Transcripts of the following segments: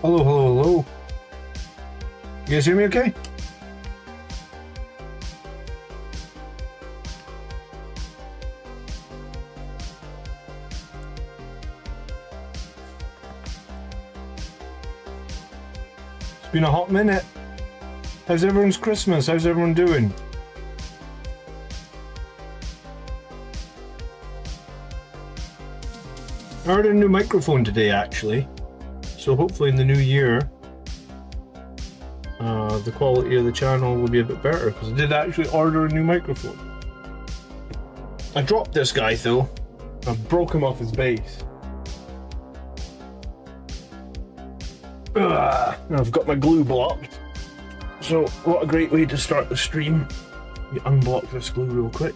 Hello, hello, hello. You guys hear me okay? It's been a hot minute. How's everyone's Christmas? How's everyone doing? I ordered a new microphone today, actually. So hopefully in the new year, the quality of the channel will be a bit better, because I did actually order a new microphone. I dropped this guy though. I broke him off his base. I've got my glue blocked. So what a great way to start the stream. You unblock this glue real quick,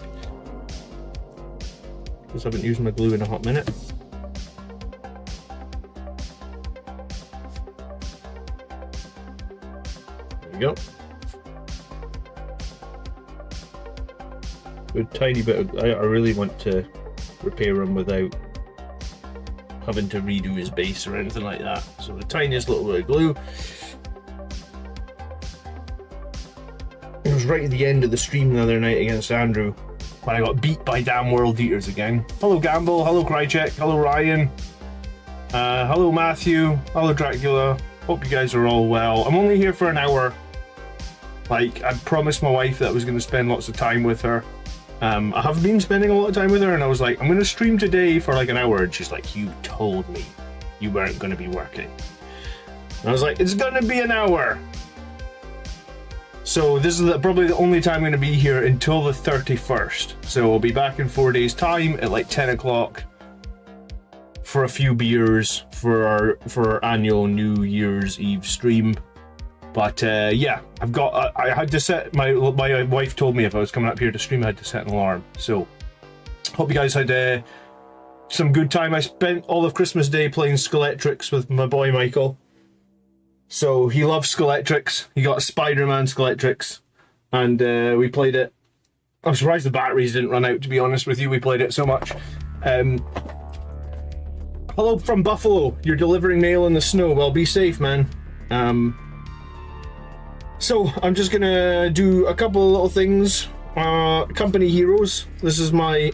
because I haven't used my glue in a hot minute. There we go. A tiny bit of, I really want to repair him without having to redo his base or anything like that. So the tiniest little bit of glue. It was right at the end of the stream the other night against Andrew when I got beat by damn World Eaters again. Hello Gamble, hello Krychek, hello Ryan, hello Matthew, hello Dracula. Hope you guys are all well. I'm only here for an hour. Like, I promised my wife that I was going to spend lots of time with her. I have been spending a lot of time with her, and I was like, I'm going to stream today for like an hour, and she's like, you told me you weren't going to be working. And I was like, it's going to be an hour. So this is probably the only time I'm going to be here until the 31st. So I'll be back in 4 days time at like 10 o'clock for a few beers for our annual New Year's Eve stream. But yeah, I had to set, my wife told me if I was coming up here to stream I had to set an alarm. So hope you guys had some good time. I spent all of Christmas Day playing Skeletrix with my boy Michael. So he loves Skeletrix. He got Spider-Man Skeletrix, and we played it. I'm surprised the batteries didn't run out, to be honest with you. We played it so much. Hello from Buffalo. You're delivering mail in the snow. Well, be safe, man. So I'm just gonna do a couple of little things. Company heroes. This is my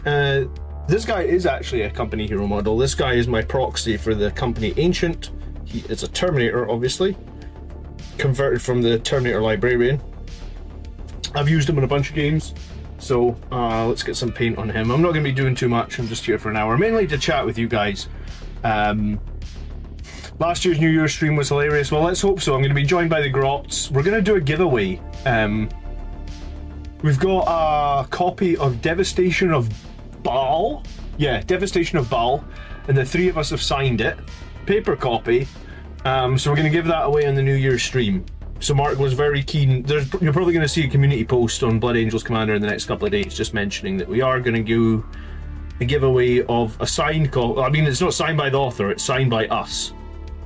this guy is actually a company hero model. This guy is my proxy for the company Ancient. He is a Terminator, obviously, converted from the Terminator Librarian. I've used him in a bunch of games, so let's get some paint on him. I'm not going to be doing too much. I'm just here for an hour, mainly to chat with you guys. Last year's New Year's stream was hilarious. Well, let's hope so. I'm going to be joined by the Grots. We're going to do a giveaway. We've got a copy of Devastation of Baal. Yeah, Devastation of Baal, and the three of us have signed it. Paper copy. So we're going to give that away on the New Year's stream. So Mark was very keen. You're probably going to see a community post on Blood Angels Commander in the next couple of days just mentioning that we are going to do a giveaway of a signed copy. I mean, it's not signed by the author, it's signed by us.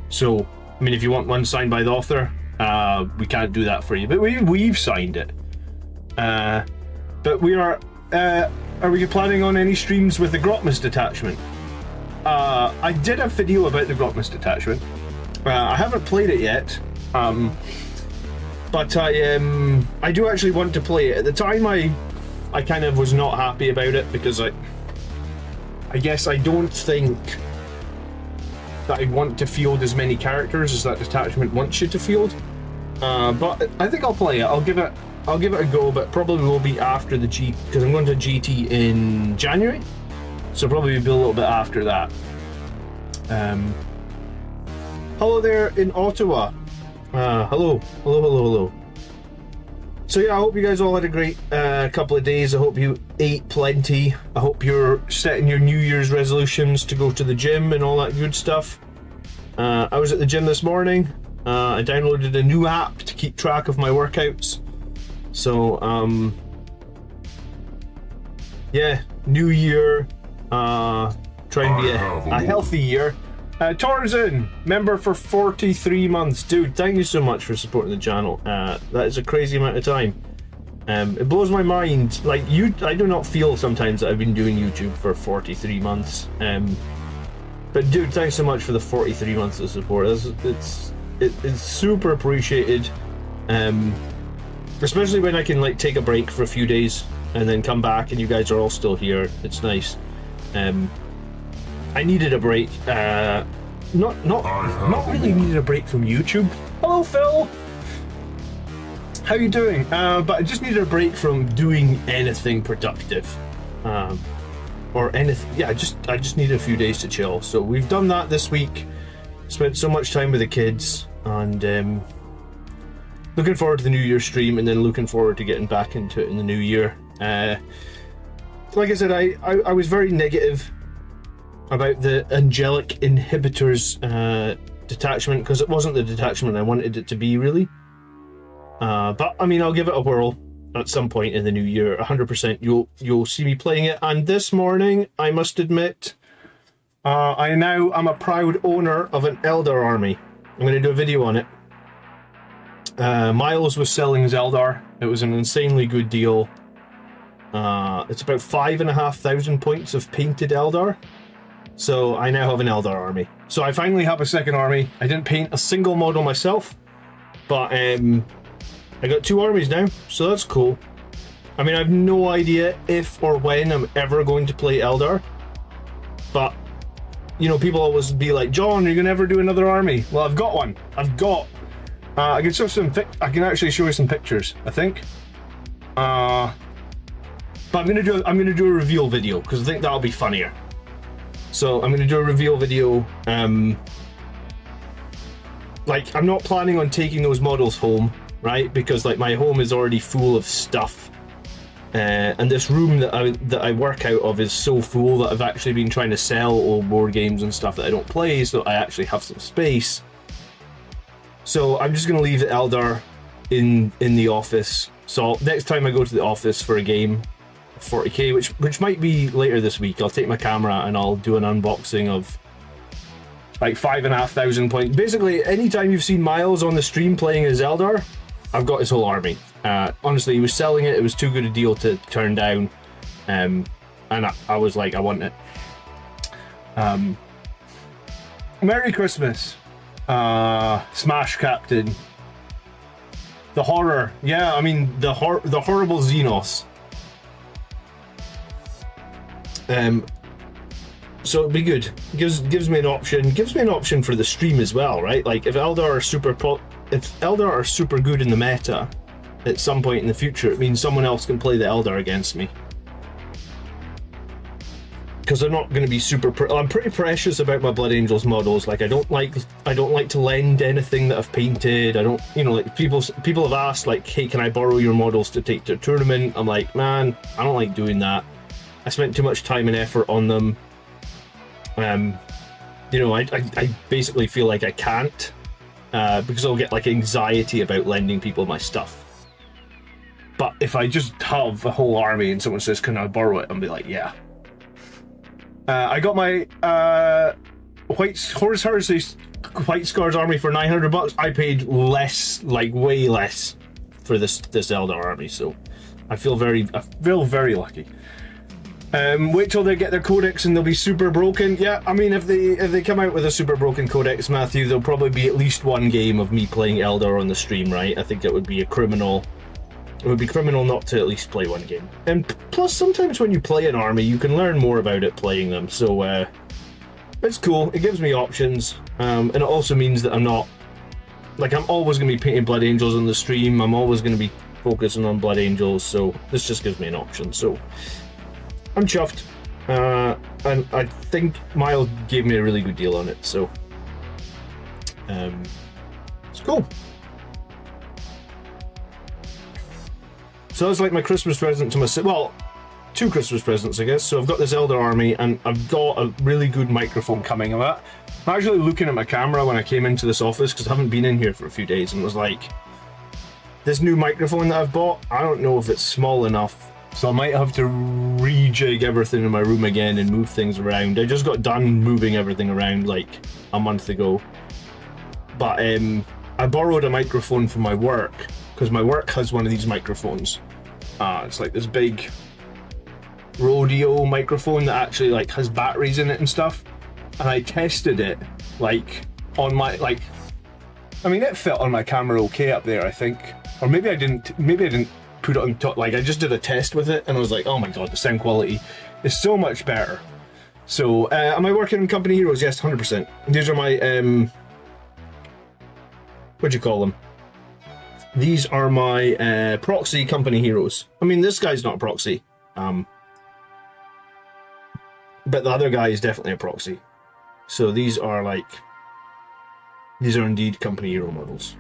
So, I mean, if you want one signed by the author, we can't do that for you, but we've signed it. But we are we planning on any streams with the Grotmas detachment? I did a video about the Grotmas detachment. I haven't played it yet, but I do actually want to play it. At the time, I kind of was not happy about it because I guess I don't think that I want to field as many characters as that detachment wants you to field. But I think I'll play it. I'll give it a go, but probably will be after the because I'm going to GT in January, so probably be a little bit after that. Hello there in Ottawa. Hello. So yeah, I hope you guys all had a great couple of days. I hope you ate plenty. I hope you're setting your New Year's resolutions to go to the gym and all that good stuff. I was at the gym this morning. I downloaded a new app to keep track of my workouts. So yeah, new year, try and be a healthy year. Tarzan, member for 43 months. Dude, thank you so much for supporting the channel. That is a crazy amount of time. It blows my mind. Like, I do not feel sometimes that I've been doing YouTube for 43 months. But dude, thanks so much for the 43 months of support. it's super appreciated, especially when I can like take a break for a few days and then come back and you guys are all still here. It's nice. I needed a break. Not really needed a break from YouTube. Hello, Phil. How you doing? But I just needed a break from doing anything productive, or anything. Yeah, I just needed a few days to chill. So we've done that this week. Spent so much time with the kids, and looking forward to the New Year stream, and then looking forward to getting back into it in the new year. Like I said, I was very negative about the angelic inhibitors detachment, because it wasn't the detachment I wanted it to be, really. But I mean, I'll give it a whirl at some point in the new year. 100% you'll see me playing it. And this morning, I must admit, I'm a proud owner of an Eldar Army. I'm going to do a video on it. Miles was selling his Eldar. It was an insanely good deal. It's about 5,500 points of painted Eldar. So I now have an Eldar Army. So I finally have a second army. I didn't paint a single model myself, but I got 2 armies now, so that's cool. I mean, I have no idea if or when I'm ever going to play Eldar, but you know, people always be like, John, are you gonna ever do another army? Well, I've got one. I can show I can actually show you some pictures, I think. But I'm gonna do a reveal video because I think that'll be funnier. So I'm gonna do a reveal video. Like, I'm not planning on taking those models home, right? Because like my home is already full of stuff, and this room that I work out of is so full that I've actually been trying to sell old board games and stuff that I don't play, so I actually have some space. So I'm just gonna leave the Eldar in the office. So next time I go to the office for a game, 40k, which might be later this week, I'll take my camera and I'll do an unboxing of like 5,500 points. Basically, anytime you've seen Miles on the stream playing his Eldar, I've got his whole army. Honestly, he was selling it. It was too good a deal to turn down, and I was like, I want it. Merry Christmas, Smash Captain. The horror, yeah. I mean, the horrible Xenos. So it'd be good. Gives me an option. Gives me an option for the stream as well, right? Like if Eldar are super good in the meta at some point in the future, it means someone else can play the Eldar against me. Because they're not going to be I'm pretty precious about my Blood Angels models. Like I don't like to lend anything that I've painted. I don't, you know, like people have asked like, hey, can I borrow your models to take to a tournament? I'm like, man, I don't like doing that. I spent too much time and effort on them. You know, I basically feel like I can't, because I'll get like anxiety about lending people my stuff. But if I just have a whole army and someone says, can I borrow it? I'll be like, yeah. I got my White Scars army for 900 bucks. I paid less, like way less, for this Eldar army, so I feel very lucky. Wait till they get their codex and they'll be super broken. Yeah, I mean, if they come out with a super broken codex, Matthew, there'll probably be at least one game of me playing Eldar on the stream, right? I think it would be criminal not to at least play one game. And plus, sometimes when you play an army, you can learn more about it playing them. So it's cool. It gives me options, and it also means that I'm not like I'm always going to be painting Blood Angels on the stream. I'm always going to be focusing on Blood Angels. So this just gives me an option. So I'm chuffed, and I think Miles gave me a really good deal on it, so it's cool. So that's like my Christmas present to myself. Well, 2 Christmas presents, I guess. So I've got this Eldar Army, and I've got a really good microphone coming of it. I'm actually looking at my camera when I came into this office, because I haven't been in here for a few days, and was like, this new microphone that I've bought, I don't know if it's small enough. So I might have to rejig everything in my room again and move things around. I just got done moving everything around like a month ago. But I borrowed a microphone from my work, because my work has one of these microphones. It's like this big rodeo microphone that actually like has batteries in it and stuff. And I tested it like on my I mean, it fit on my camera okay up there, I think. Or maybe I didn't put it on top. Like, I just did a test with it and I was like, oh my god, the sound quality is so much better. So, am I working on Company Heroes? Yes, 100%. These are my, what do you call them? These are my proxy Company Heroes. I mean, this guy's not a proxy. But the other guy is definitely a proxy. So these are like... These are indeed Company Hero models.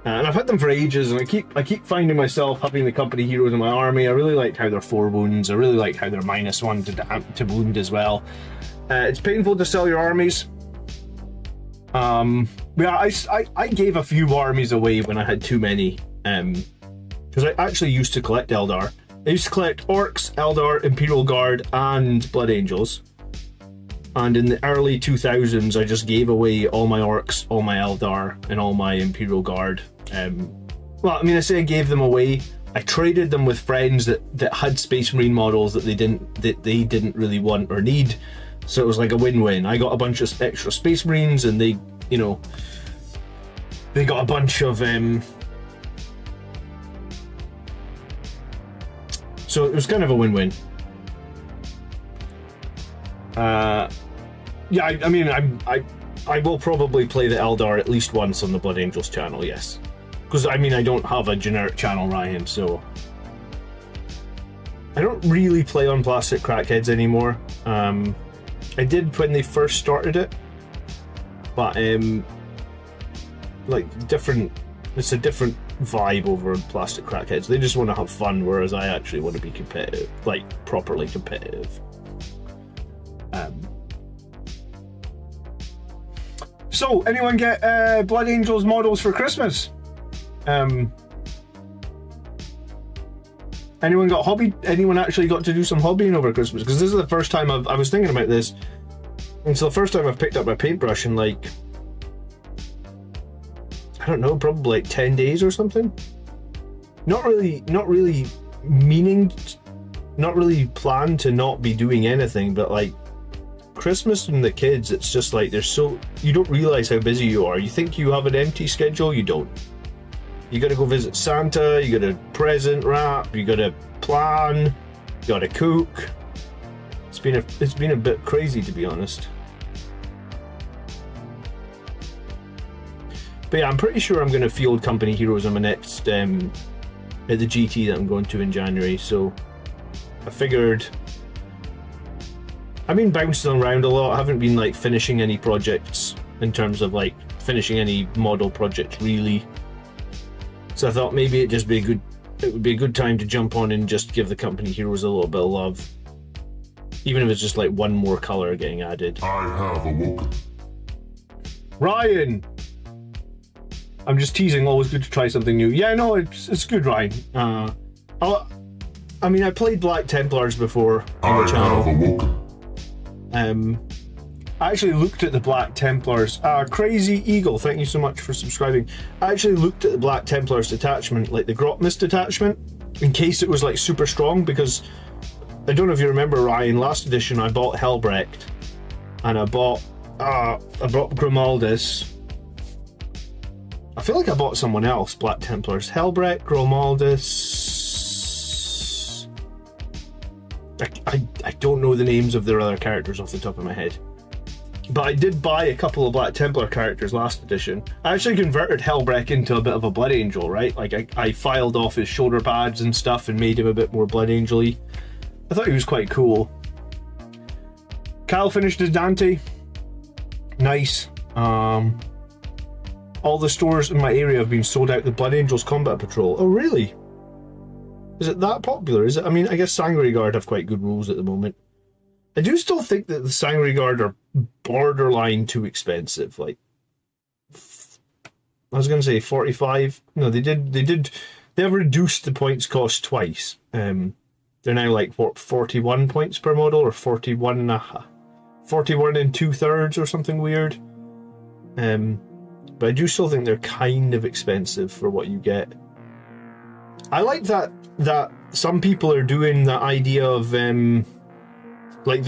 And I've had them for ages, and I keep finding myself having the Company Heroes in my army. I really like how they're 4 wounds. I really like how they're -1 to wound as well. It's painful to sell your armies. Yeah, I gave a few armies away when I had too many. Because I actually used to collect Eldar. I used to collect Orcs, Eldar, Imperial Guard, and Blood Angels. And in the early 2000s, I just gave away all my Orcs, all my Eldar, and all my Imperial Guard. Well, I mean, I say I gave them away. I traded them with friends that had Space Marine models that they didn't really want or need. So it was like a win-win. I got a bunch of extra Space Marines, and they, you know, they got a bunch of so it was kind of a win-win. Yeah, I mean, I will probably play the Eldar at least once on the Blood Angels channel, yes. Because, I mean, I don't have a generic channel, Ryan, so... I don't really play on Plastic Crackheads anymore. I did when they first started it. But, like, it's a different vibe over Plastic Crackheads. They just want to have fun, whereas I actually want to be competitive. Like, properly competitive. So, anyone get Blood Angels models for Christmas? Anyone got hobby? Anyone actually got to do some hobbying over Christmas? Because this is the first time I was thinking about this. It's the first time I've picked up my paintbrush in like, I don't know, probably like 10 days or something. Not really planned to not be doing anything, but like Christmas and the kids, it's just like you don't realize how busy you are. You think you have an empty schedule, you don't. You gotta go visit Santa, you gotta present wrap, you gotta plan, you gotta cook. It's been a bit crazy, to be honest. But yeah, I'm pretty sure I'm gonna field Company Heroes on my next at the GT that I'm going to in January, so I figured I've been bouncing around a lot. I haven't been like finishing any projects in terms of like finishing any model projects really. So I thought maybe it would be a good time to jump on and just give the Company Heroes a little bit of love. Even if it's just like one more colour getting added. I have awoken. Ryan! I'm just teasing, always good to try something new. Yeah, no, it's good, Ryan. I mean, I played Black Templars before on the channel. I have awoken. I actually looked at the Black Templars. Crazy Eagle, thank you so much for subscribing. I actually looked at the Black Templars detachment, like the Grotmist detachment, in case it was like super strong, because I don't know if you remember, Ryan, last edition I bought Helbrecht, and I bought Grimaldus. I feel like I bought someone else, Black Templars. Helbrecht, Grimaldus. I don't know the names of their other characters off the top of my head. But I did buy a couple of Black Templar characters last edition. I actually converted Helbrecht into a bit of a Blood Angel, right? Like I filed off his shoulder pads and stuff and made him a bit more Blood Angel-y. I thought he was quite cool. Kyle finished his Dante. Nice. All the stores in my area have been sold out the Blood Angels Combat Patrol. Oh, really? Is it that popular? Is it? I mean, I guess Sangre Guard have quite good rules at the moment. I do still think that the Sangre Guard are borderline too expensive. Like, I was going to say 45. No, they have reduced the points cost twice. They're now like, what, 41 points per model, or 41 and 2/3 or something weird. But I do still think they're kind of expensive for what you get. I like that some people are doing the idea of like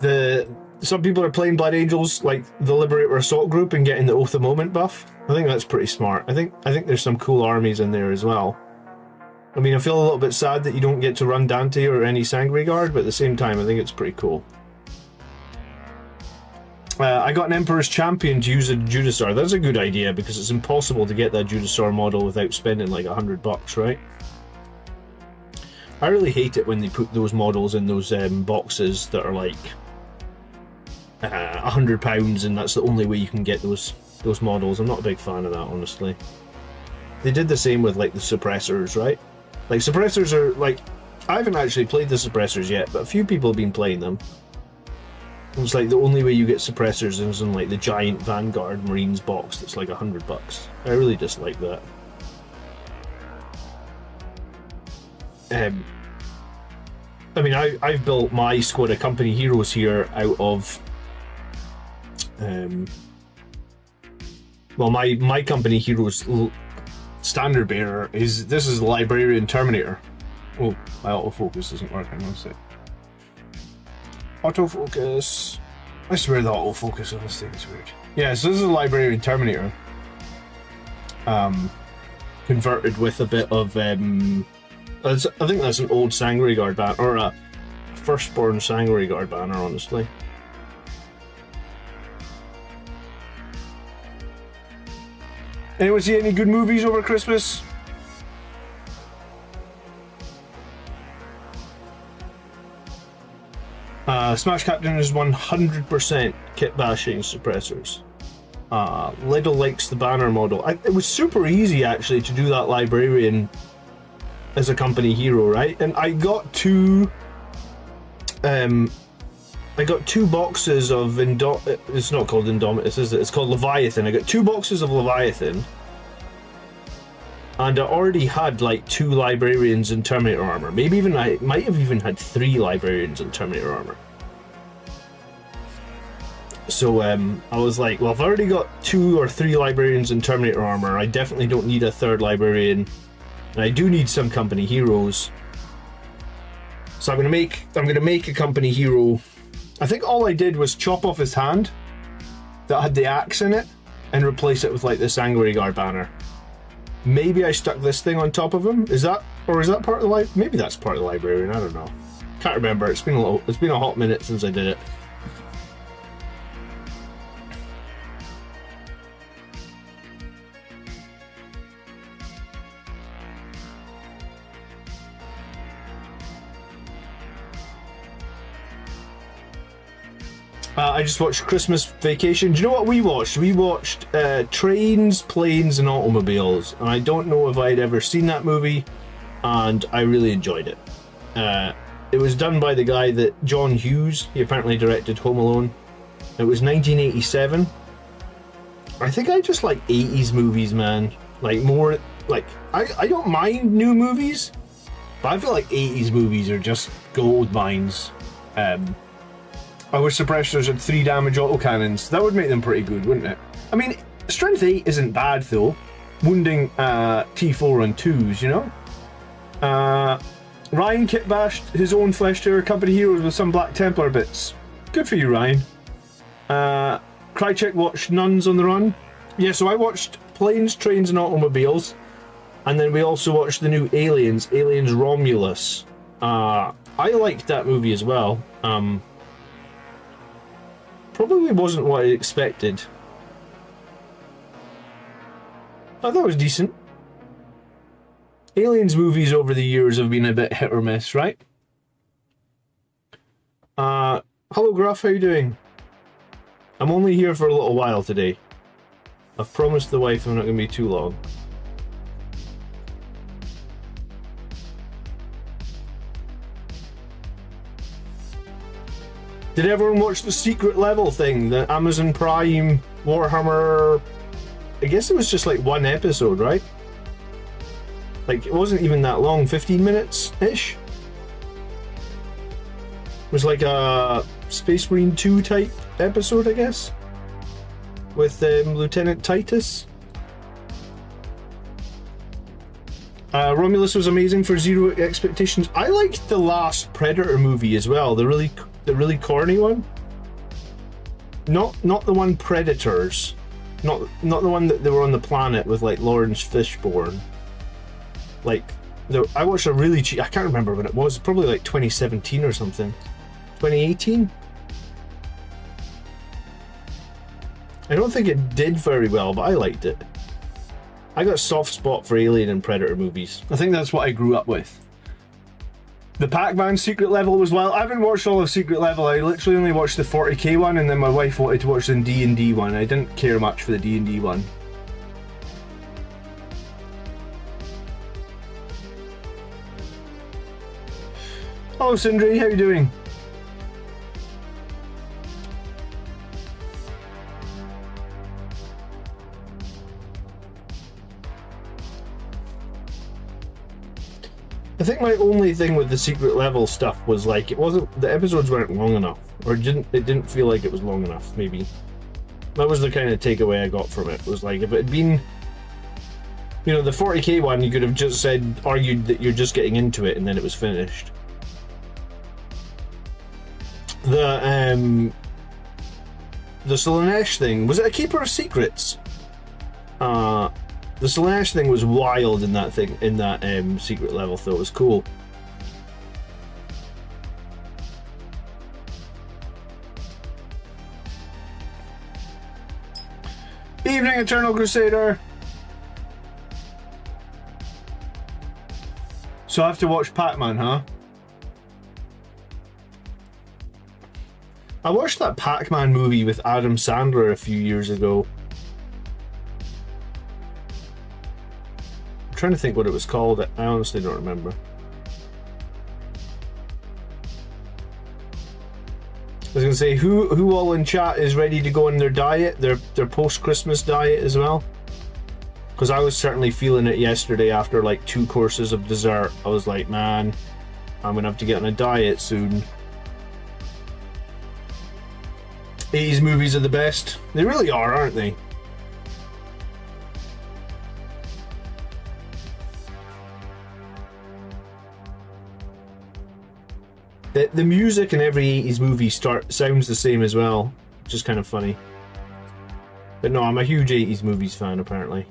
the some people are playing Blood Angels like the Liberator Assault Group and getting the Oath of Moment buff. I think that's pretty smart. I think there's some cool armies in there as well. I mean, I feel a little bit sad that you don't get to run Dante or any Sangre Guard, but at the same time, I think it's pretty cool. I got an Emperor's Champion to use a Judasar. That's a good idea because it's impossible to get that Judasar model without spending like $100, right? I really hate it when they put those models in those boxes that are like £100 and that's the only way you can get those models. I'm not a big fan of that, honestly. They did the same with like the suppressors, right? Like suppressors are like, I haven't actually played the suppressors yet, but a few people have been playing them. It's like the only way you get suppressors is in like the giant Vanguard Marines box that's like $100. I really dislike that. I mean, I've built my squad of company heroes here out of well, my company heroes standard bearer is, this is the Librarian Terminator. Oh, my autofocus isn't working, one sec. Autofocus. I swear the autofocus on this thing is weird. Yeah, so this is a Librarian Terminator. Converted with a bit of I think that's an old Sangre Guard banner, or a Firstborn Sangre Guard banner, honestly. Anyone see any good movies over Christmas? Smash Captain is 100% kit bashing suppressors. Lidl likes the banner model. It was super easy actually to do that Librarian as a company hero, right? And I got two boxes of it's not called Indomitus, is it? It's called Leviathan. I got 2 boxes of Leviathan, and I already had like 2 Librarians in Terminator armor. Maybe even I might have even had 3 Librarians in Terminator armor. So I was like, well, I've already got 2 or 3 Librarians in Terminator armor. I definitely don't need a 3rd Librarian, and I do need some company heroes. So I'm gonna make a company hero. I think all I did was chop off his hand that had the axe in it and replace it with like the Sangre Guard banner. Maybe I stuck this thing on top of him. Is that part of the maybe that's part of the Librarian, I don't know. Can't remember. It's been a hot minute since I did it. I just watched Christmas Vacation. Do you know what we watched? We watched Trains, Planes and Automobiles. And I don't know if I'd ever seen that movie, and I really enjoyed it. It was done by the guy that John Hughes, he apparently directed Home Alone. It was 1987. I think I just like 80s movies, man. Like more, like, I don't mind new movies, but I feel like 80s movies are just gold mines. Our suppressors had 3 damage autocannons. That would make them pretty good, wouldn't it? I mean, strength 8 isn't bad though. Wounding T4 on 2s, you know? Ryan kit bashed his own flesh tear company heroes with some Black Templar bits. Good for you, Ryan. Krychek watched Nuns on the Run. Yeah, so I watched Planes, Trains and Automobiles. And then we also watched the new Aliens Romulus. I liked that movie as well. Probably wasn't what I expected. I thought it was decent. Aliens movies over the years have been a bit hit or miss, right? Hello Gruff, how you doing? I'm only here for a little while today. I've promised the wife I'm not going to be too long. Did everyone watch the secret level thing? The Amazon Prime Warhammer... I guess it was just like 1 episode, right? Like, it wasn't even that long, 15 minutes-ish? It was like a Space Marine 2 type episode, I guess? With Lieutenant Titus. Romulus was amazing for Zero Expectations. I liked the last Predator movie as well, the really corny one. Not the one Predators. Not the one that they were on the planet with like Lawrence Fishburne. Like, I watched a really cheap. I can't remember when it was. Probably like 2017 or something. 2018. I don't think it did very well, but I liked it. I got a soft spot for Alien and Predator movies. I think that's what I grew up with. The Pac-Man Secret Level was wild. I haven't watched all of Secret Level. I literally only watched the 40k one, and then my wife wanted to watch the D&D one. I didn't care much for the D&D one. Hello Sindri, how you doing? I think my only thing with the Secret Level stuff was like the episodes weren't long enough, or it didn't feel like it was long enough. Maybe that was the kind of takeaway I got from it. Was like, if it had been, you know, the 40k one, you could have just argued that you're just getting into it and then it was finished. The Slaanesh thing, was it a Keeper of Secrets? The Slaanesh thing was wild in that Secret Level, though. It was cool. Evening, Eternal Crusader. So I have to watch Pac-Man, huh? I watched that Pac-Man movie with Adam Sandler a few years ago. I'm trying to think what it was called. I honestly don't remember. I was gonna say, who all in chat is ready to go on their diet, their post-Christmas diet as well? Because I was certainly feeling it yesterday after like 2 courses of dessert. I was like, man, I'm gonna have to get on a diet soon. 80s movies are the best. They really are, aren't they? The music in every 80s movie sounds the same as well, which is kind of funny. But no, I'm a huge 80s movies fan, apparently.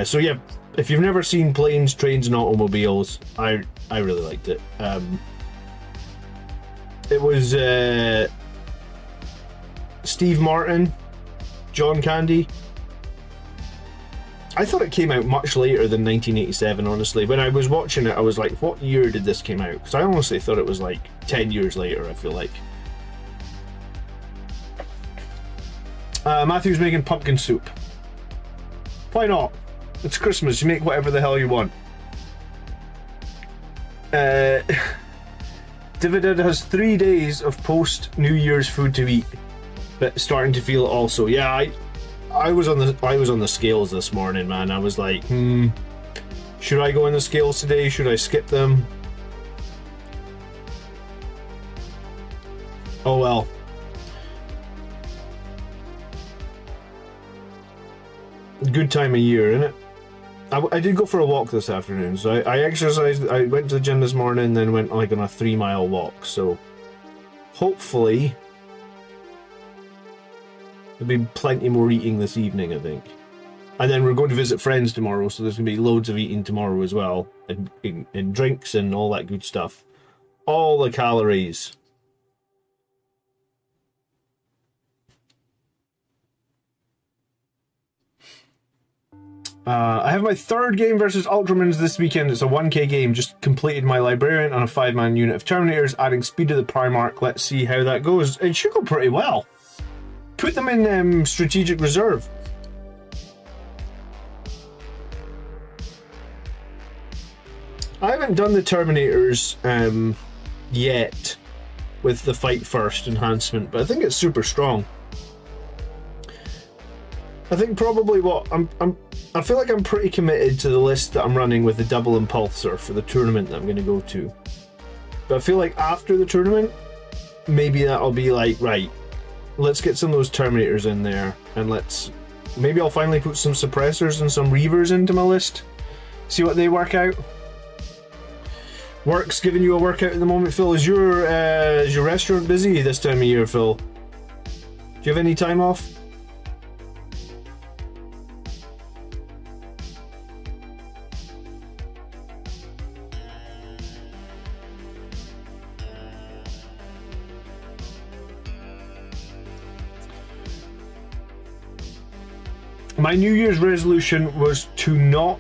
So yeah, if you've never seen Planes, Trains and Automobiles, I really liked it. It was Steve Martin, John Candy. I thought it came out much later than 1987, honestly. When I was watching it, I was like, what year did this come out? Because I honestly thought it was like 10 years later, I feel like. Matthew's making pumpkin soup. Why not? It's Christmas, you make whatever the hell you want. Dividend has 3 days of post-New Year's food to eat, but starting to feel it also. Yeah, I was on the scales this morning, man. I was like, should I go on the scales today? Should I skip them? Oh well. Good time of year, isn't it? I did go for a walk this afternoon, so I exercised. I went to the gym this morning, then went like on a 3-mile walk. So hopefully there'll be plenty more eating this evening, I think. And then we're going to visit friends tomorrow, so there's going to be loads of eating tomorrow as well, and drinks and all that good stuff. All the calories. I have my 3rd game versus Ultramans this weekend. It's a 1k game. Just completed my Librarian on a 5-man unit of Terminators, adding speed to the Primarch. Let's see how that goes. It should go pretty well. Put them in strategic reserve. I haven't done the Terminators yet with the Fight First enhancement, but I think it's super strong. I think probably I feel like I'm pretty committed to the list that I'm running with the double impulsor for the tournament that I'm going to go to. But I feel like after the tournament, maybe that'll be like, right, let's get some of those Terminators in there, and maybe I'll finally put some suppressors and some Reavers into my list. See what they work out. Work's giving you a workout at the moment, Phil. Is your restaurant busy this time of year, Phil? Do you have any time off? My New Year's resolution was to not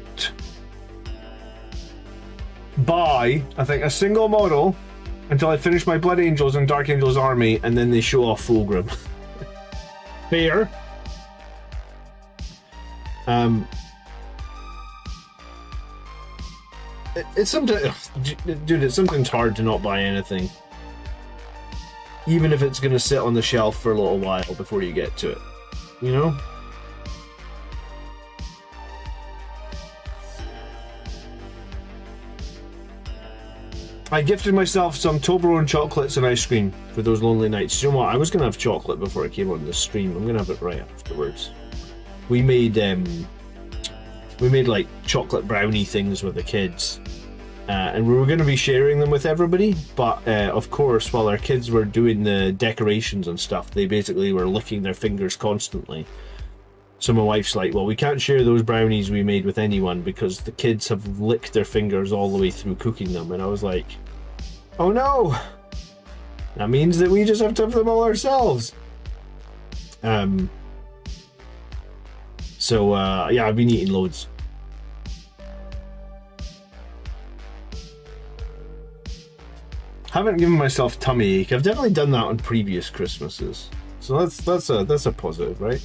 buy, I think, a single model until I finish my Blood Angels and Dark Angels Army, and then they show off Fulgrim. Fair. It's sometimes, dude, it's sometimes hard to not buy anything, even if it's gonna sit on the shelf for a little while before you get to it, you know? I gifted myself some Toblerone chocolates and ice cream for those lonely nights. You know what? I was gonna have chocolate before I came on the stream. I'm gonna have it right afterwards. We made like chocolate brownie things with the kids, and we were gonna be sharing them with everybody. But of course, while our kids were doing the decorations and stuff, they basically were licking their fingers constantly. So my wife's like, well, we can't share those brownies we made with anyone because the kids have licked their fingers all the way through cooking them. And I was like, oh no, that means that we just have to have them all ourselves. So yeah, I've been eating loads. Haven't given myself tummy ache. I've definitely done that on previous Christmases. So that's a positive, right?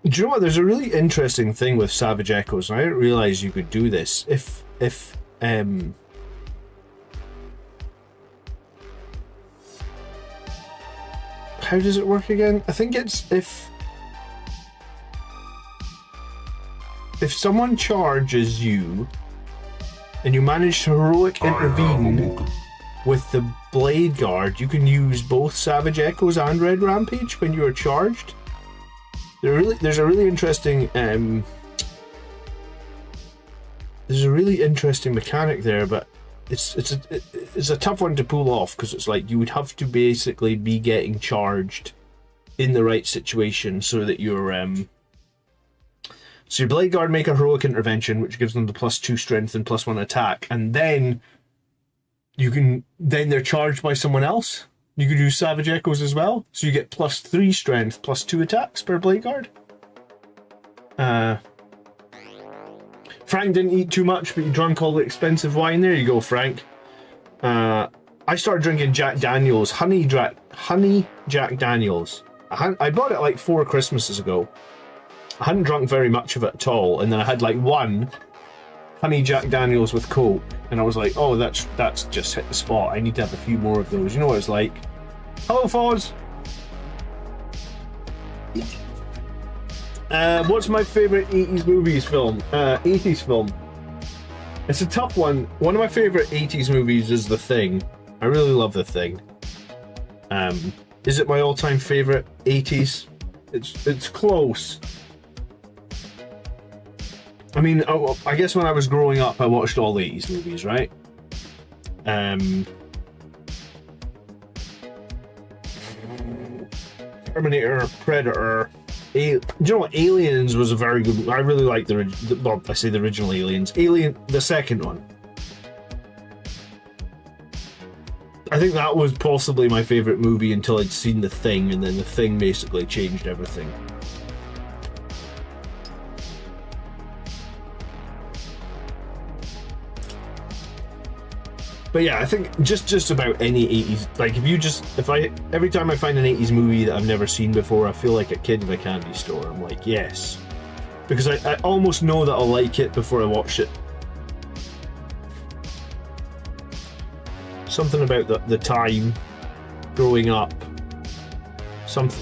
Do you know what? There's a really interesting thing with Savage Echoes, and I didn't realize you could do this. How does it work again? I think it's if someone charges you and you manage to heroic intervene with the Blade Guard, you can use both Savage Echoes and Red Rampage when you are charged. There's a really interesting mechanic there, but it's a tough one to pull off because it's like you would have to basically be getting charged in the right situation so that your Blade Guard make a heroic intervention, which gives them the +2 strength and +1 attack, and then they're charged by someone else. You could use Savage Echoes as well, so you get +3 strength, +2 attacks per Blade Guard. Frank didn't eat too much, but he drank all the expensive wine. There you go, Frank. I started drinking Jack Daniels, honey Jack Daniels. I bought it like 4 Christmases ago. I hadn't drunk very much of it at all, and then I had like one honey Jack Daniels with Coke, and I was like, oh, that's just hit the spot. I need to have a few more of those. You know what it's like. Hello, Foz. What's my favorite 80s movies film? 80s film. It's a tough one. One of my favorite 80s movies is The Thing. I really love The Thing. Is it my all-time favorite 80s? It's close. I mean, I guess when I was growing up, I watched all the 80s movies, right? Terminator, Predator. Do you know what? Aliens was a very good. I really liked the original Aliens. Alien, the second one. I think that was possibly my favorite movie until I'd seen The Thing, and then The Thing basically changed everything. But yeah, I think just about any 80s, like every time I find an 80s movie that I've never seen before, I feel like a kid in a candy store. I'm like, yes. Because I almost know that I'll like it before I watch it. Something about the time, growing up,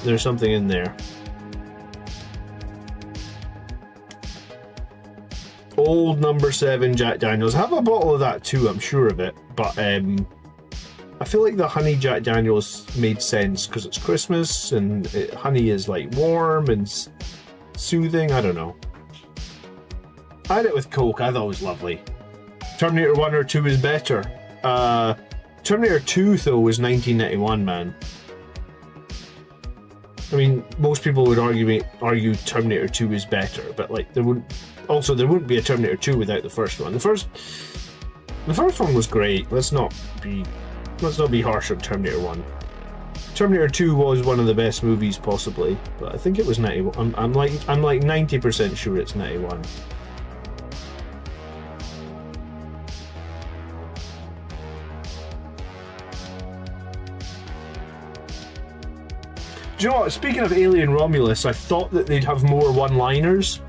there's something in there. Old number 7 Jack Daniels. I have a bottle of that too, I'm sure of it. But I feel like the honey Jack Daniels made sense because it's Christmas and honey is like warm and soothing. I don't know. I had it with Coke. I thought it was lovely. Terminator 1 or 2 is better. Terminator 2 though was 1991, man. I mean, most people would argue Terminator 2 is better, but like there wouldn't be a Terminator 2 without the first one. The first one was great. Let's not be harsh on Terminator 1. Terminator 2 was one of the best movies possibly, but I think it was 91. I'm like 90% sure it's 91. Do you know what? Speaking of Alien Romulus, I thought that they'd have more one-liners.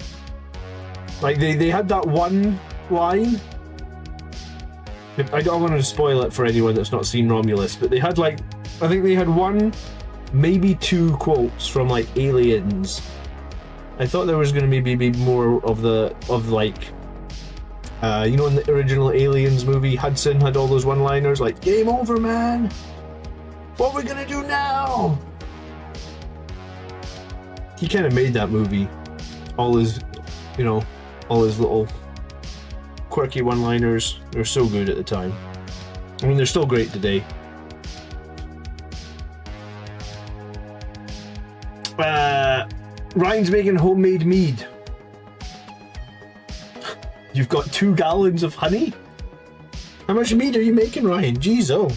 Like, they had that one line. I don't want to spoil it for anyone that's not seen Romulus, but they had, like, I think they had one, maybe two quotes from, like, Aliens. I thought there was going to maybe be more of like, you know, in the original Aliens movie, Hudson had all those one-liners, like, game over, man! What are we gonna do now? He kind of made that movie. All his little quirky one-liners, they're so good at the time. I mean, they're still great today. Ryan's making homemade mead. You've got 2 gallons of honey? How much mead are you making, Ryan? Jeez, oh.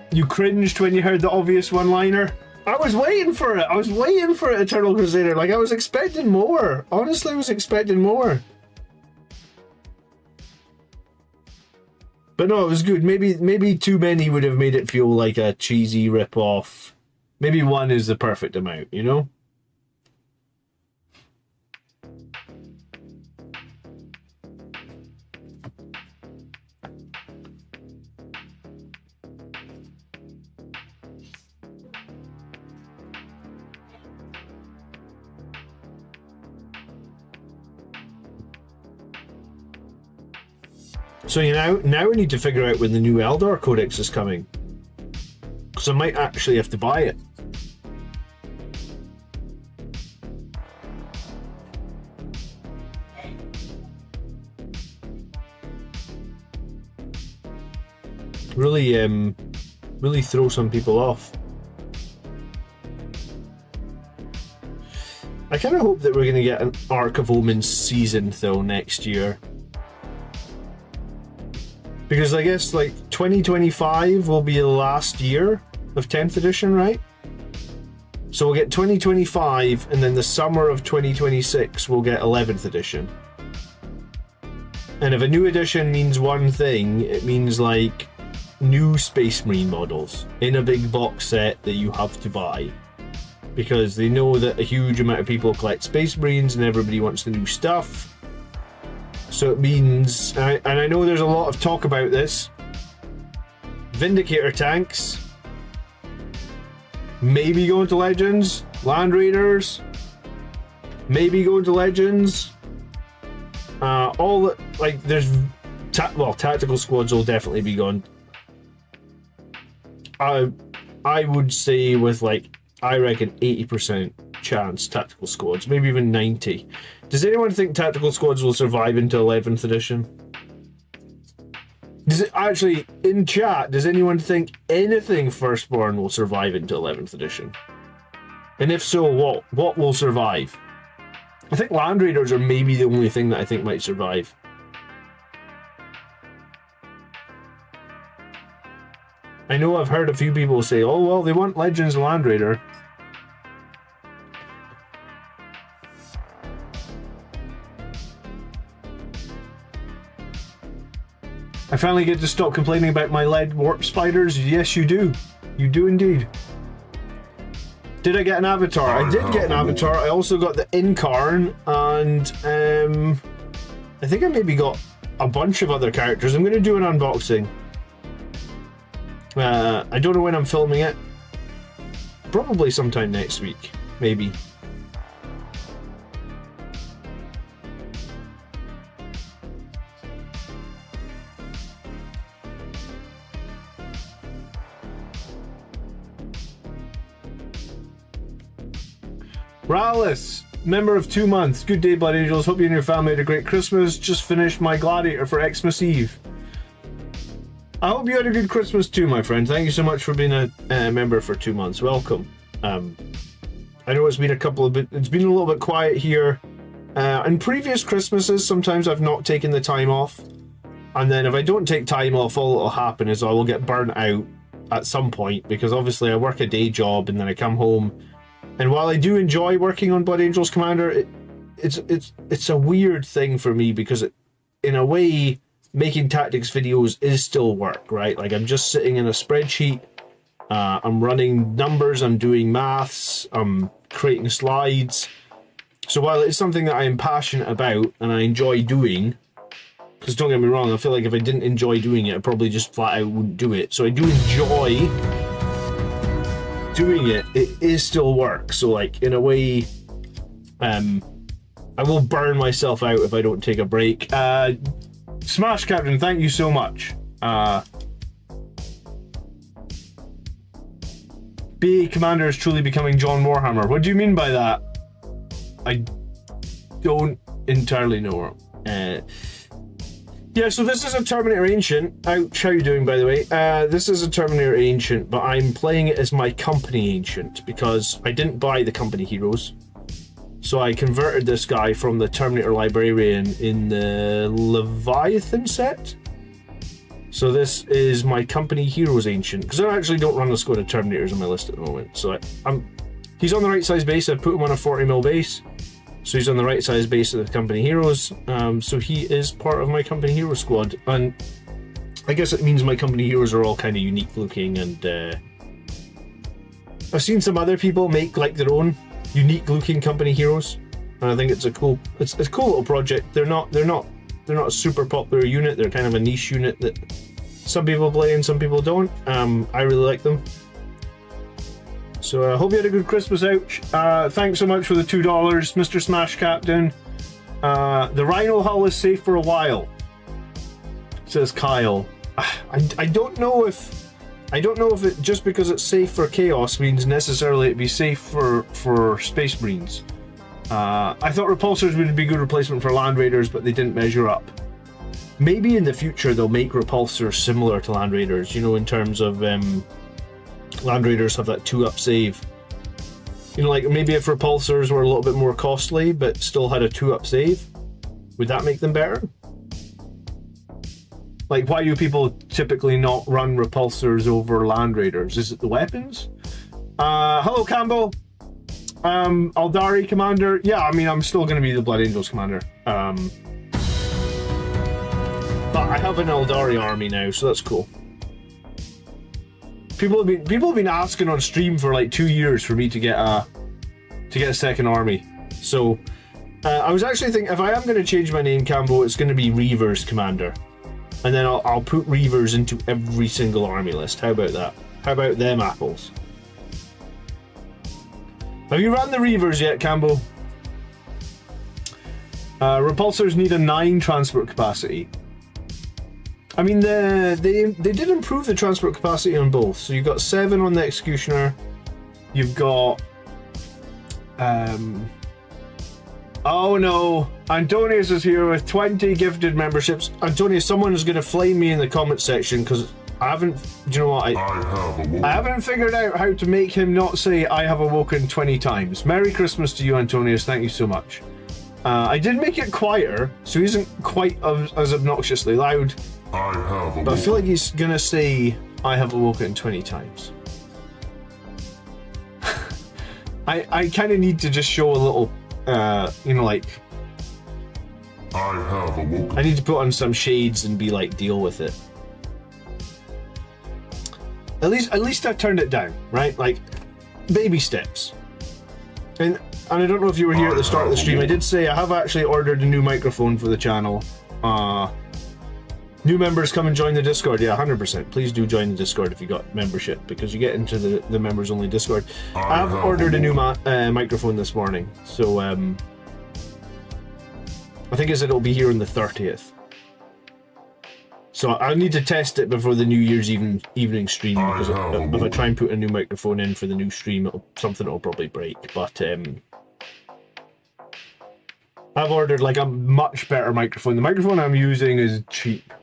You cringed when you heard the obvious one-liner? I was waiting for it. I was waiting for it, Eternal Crusader. Like, I was expecting more. Honestly, I was expecting more. But no, it was good. Maybe too many would have made it feel like a cheesy rip-off. Maybe 1 is the perfect amount, you know? So now we need to figure out when the new Eldar Codex is coming. Because I might actually have to buy it. Really throw some people off. I kind of hope that we're going to get an Ark of Omens season though next year. Because I guess like 2025 will be the last year of 10th edition, right? So we'll get 2025 and then the summer of 2026 we'll get 11th edition. And if a new edition means one thing, it means like new Space Marine models in a big box set that you have to buy. Because they know that a huge amount of people collect Space Marines and everybody wants the new stuff. So it means, and I know there's a lot of talk about this, Vindicator tanks, maybe going to Legends, Land Raiders, maybe going to Legends, all the, like, there's, tactical squads will definitely be gone. I would say with like, I reckon 80% chance tactical squads, maybe even 90. Does anyone think tactical squads will survive into 11th edition? Does it actually, in chat, does anyone think anything Firstborn will survive into 11th edition? And if so, what will survive? I think Land Raiders are maybe the only thing that I think might survive. I know I've heard a few people say, oh well, they want Legends Land Raider. I finally get to stop complaining about my lead warp spiders. Yes, you do. You do indeed. Did I get an avatar? I did get an avatar. I also got the Incarn, and I think I maybe got a bunch of other characters. I'm going to do an unboxing. I don't know when I'm filming it. Probably sometime next week, maybe. Rallis, member of 2 months. Good day, Blood Angels. Hope you and your family had a great Christmas. Just finished my Gladiator for Xmas Eve. I hope you had a good Christmas too, my friend. Thank you so much for being a member for 2 months. Welcome. I know it's been it's been a little bit quiet here. In previous Christmases, sometimes I've not taken the time off. And then if I don't take time off, all that'll happen is I will get burnt out at some point, because obviously I work a day job and then I come home. And while I do enjoy working on Blood Angels Commander, it's a weird thing for me, because in a way, making tactics videos is still work, right? Like, I'm just sitting in a spreadsheet, I'm running numbers, I'm doing maths, I'm creating slides. So while it's something that I am passionate about and I enjoy doing, because don't get me wrong, I feel like if I didn't enjoy doing it, I probably just flat out wouldn't do it. So I do enjoy doing it. It is still work. So, like, in a way, I will burn myself out if I don't take a break. Smash Captain, thank you so much. BA Commander is truly becoming John Warhammer. What do you mean by that? I don't entirely know. Yeah, so this is a Terminator Ancient. Ouch, how are you doing, by the way? This is a Terminator Ancient, but I'm playing it as my company Ancient, because I didn't buy the company heroes. So I converted this guy from the Terminator Librarian in the Leviathan set. So this is my company heroes Ancient, because I actually don't run a squad of Terminators on my list at the moment. So he's on the right size base. I put him on a 40mm base. So he's on the right size base of the company heroes. So he is part of my company hero squad. And I guess it means my company heroes are all kind of unique looking, and I've seen some other people make like their own unique looking company heroes, and I think it's a cool little project. They're not a super popular unit. They're kind of a niche unit that some people play and some people don't. I really like them. So I hope you had a good Christmas. Ouch. Thanks so much for the $2, Mr. Smash Captain. The Rhino hull is safe for a while, says Kyle. I don't know if it, just because it's safe for Chaos, means necessarily it'd be safe for Space Marines. I thought Repulsors would be a good replacement for Land Raiders, but they didn't measure up. Maybe in the future they'll make Repulsors similar to Land Raiders, you know, in terms of Land Raiders have that 2-up save. You know, like maybe if Repulsors were a little bit more costly but still had a 2-up save, would that make them better? Like, why do people typically not run Repulsors over Land Raiders? Is it the weapons? Hello, Campbell. Eldar Commander. Yeah, I mean, I'm still going to be the Blood Angels Commander. But I have an Eldar Army now, so that's cool. People have been asking on stream for like 2 years for me to get a second army. So I was actually thinking, if I am going to change my name, Cambo, it's going to be Reavers Commander, and then I'll put Reavers into every single army list. How about that? How about them apples? Have you run the Reavers yet, Cambo? Repulsors need a 9 transport capacity. I mean, they did improve the transport capacity on both. So you've got 7 on the Executioner. You've got... oh no, Antonius is here with 20 gifted memberships. Antonius, someone is going to flame me in the comment section, because I haven't... Do you know what? I haven't figured out how to make him not say I have awoken 20 times. Merry Christmas to you, Antonius. Thank you so much. I did make it quieter, so he isn't quite as obnoxiously loud. But I feel like he's gonna say I have awoken 20 times. I kind of need to just show a little, you know, like, I need to put on some shades and be like, deal with it. At least I turned it down, right? Like, baby steps. And I don't know if you were here at the start of the stream. I did say I have actually ordered a new microphone for the channel. New members, come and join the Discord. Yeah, 100%. Please do join the Discord if you got membership, because you get into the members only Discord. I've ordered a new microphone this morning, so I think it said it'll be here on the 30th. So I need to test it before the New Year's evening stream, because if I try and put a new microphone in for the new stream, something will probably break. But I've ordered like a much better microphone. The microphone I'm using is cheap.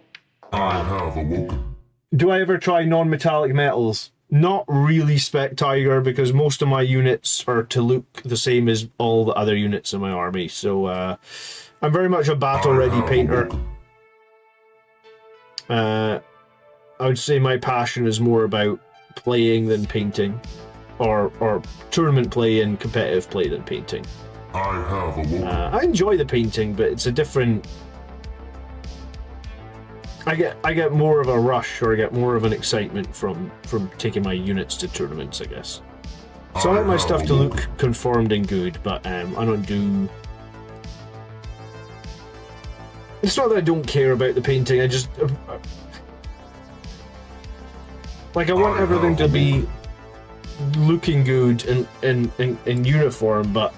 I have awoken. Do I ever try non-metallic metals? Not really spectacular, because most of my units are to look the same as all the other units in my army. So I'm very much a battle-ready painter. I would say my passion is more about playing than painting, or tournament play and competitive play than painting. I have awoken. I enjoy the painting, but it's a different. I get more of a rush, or I get more of an excitement from taking my units to tournaments, I guess. So I like my stuff to look conformed and good, but I don't do. It's not that I don't care about the painting. I just like, I want everything to be looking good in uniform, but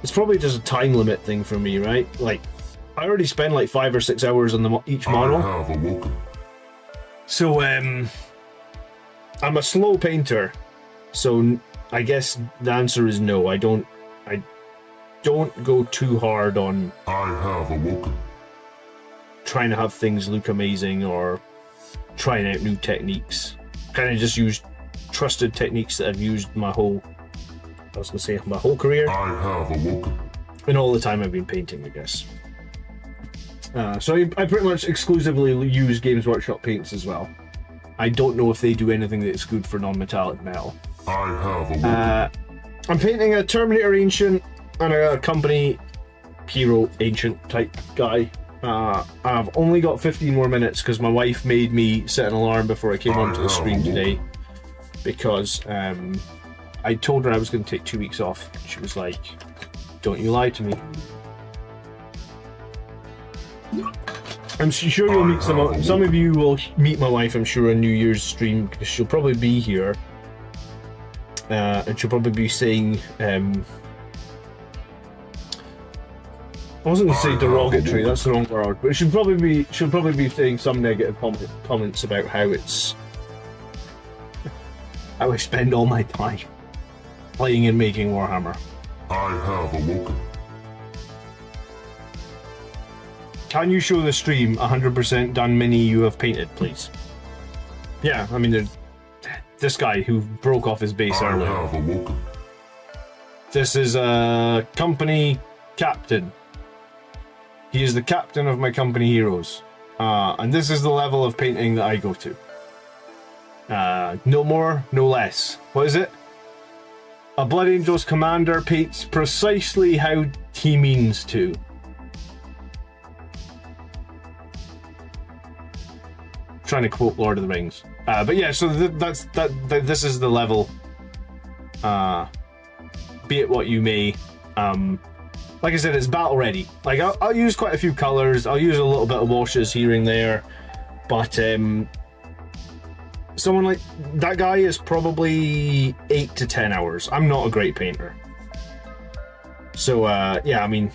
it's probably just a time limit thing for me, right? Like, I already spend like 5 or 6 hours on each model. I have awoken. So I'm a slow painter. So I guess the answer is no. I don't go too hard on I have awoken. trying to have things look amazing or trying out new techniques. Kind of just use trusted techniques that I've used my whole career. I have awoken. And all the time I've been painting, I guess. So I pretty much exclusively use Games Workshop paints as well. I don't know if they do anything that's good for non-metallic metal. I have awoken. I'm painting a Terminator Ancient and a company hero Ancient type guy. I've only got 15 more minutes because my wife made me set an alarm before I came onto the stream today, because I told her I was going to take 2 weeks off. She was like, "Don't you lie to me." I'm sure you'll meet some of you will meet my wife, I'm sure, on New Year's stream, because she'll probably be here, and she'll probably be saying, I wasn't going to say derogatory, that's the wrong word, but she'll probably be saying some negative comments about how I spend all my time playing and making Warhammer. I have awoken. Can you show the stream 100% done mini you have painted, please? Yeah, I mean, this guy who broke off his base earlier. I have awoken. This is a company captain. He is the captain of my company heroes. And this is the level of painting that I go to. No more, no less. What is it? A Blood Angels commander paints precisely how he means to. Trying to quote Lord of the Rings, but yeah. So this is the level. Be it what you may. Like I said, it's battle ready. Like I'll use quite a few colors. I'll use a little bit of washes here and there, but someone like that guy is probably 8 to 10 hours. I'm not a great painter, so yeah. I mean,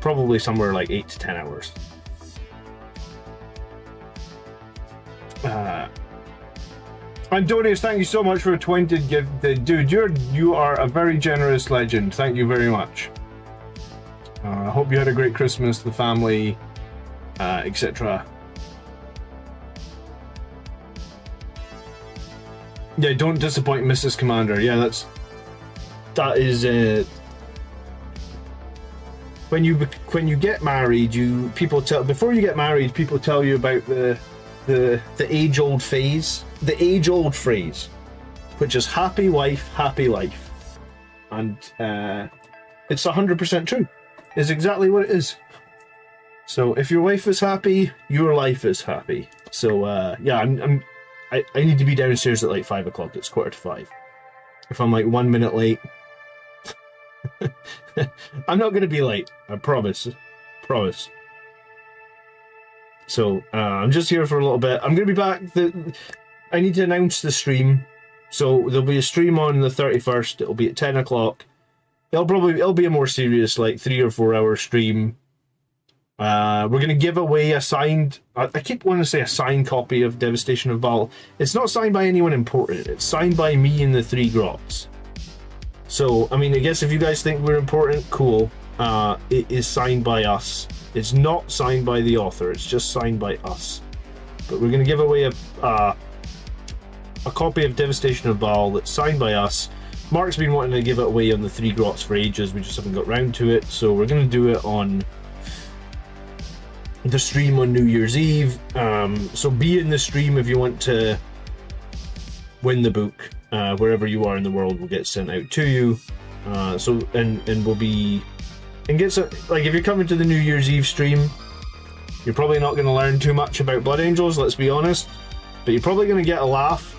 probably somewhere like 8 to 10 hours. Antonius, thank you so much for a 20 gift. Dude, you are a very generous legend. Thank you very much. I hope you had a great Christmas, the family, etc. Yeah, don't disappoint Mrs. Commander. Yeah, that is when you get married, before you get married, people tell you about the age-old phrase, which is happy wife, happy life. And it's 100% true. It's exactly what it is. So if your wife is happy, your life is happy. So yeah, I need to be downstairs at like 5 o'clock. It's 4:45. If I'm like 1 minute late, I'm not going to be late. I promise. Promise. So I'm just here for a little bit. I'm going to be back. I need to announce the stream. So there'll be a stream on the 31st. It'll be at 10 o'clock. It'll be a more serious, like 3 or 4 hour stream. We're going to give away a signed, I keep wanting to say a signed copy of Devastation of Baal. It's not signed by anyone important. It's signed by me and the 3 Grots. So, I mean, I guess if you guys think we're important, cool. It is signed by us. It's not signed by the author, it's just signed by us. But we're going to give away a copy of Devastation of Baal that's signed by us. Mark's been wanting to give it away on the 3 Grots for ages, we just haven't got round to it, so we're going to do it on the stream on New Year's Eve. So be in the stream if you want to win the book. Wherever you are in the world will get sent out to you. And we'll be... And get some, like, if you're coming to the New Year's Eve stream, you're probably not going to learn too much about Blood Angels, let's be honest. But you're probably going to get a laugh.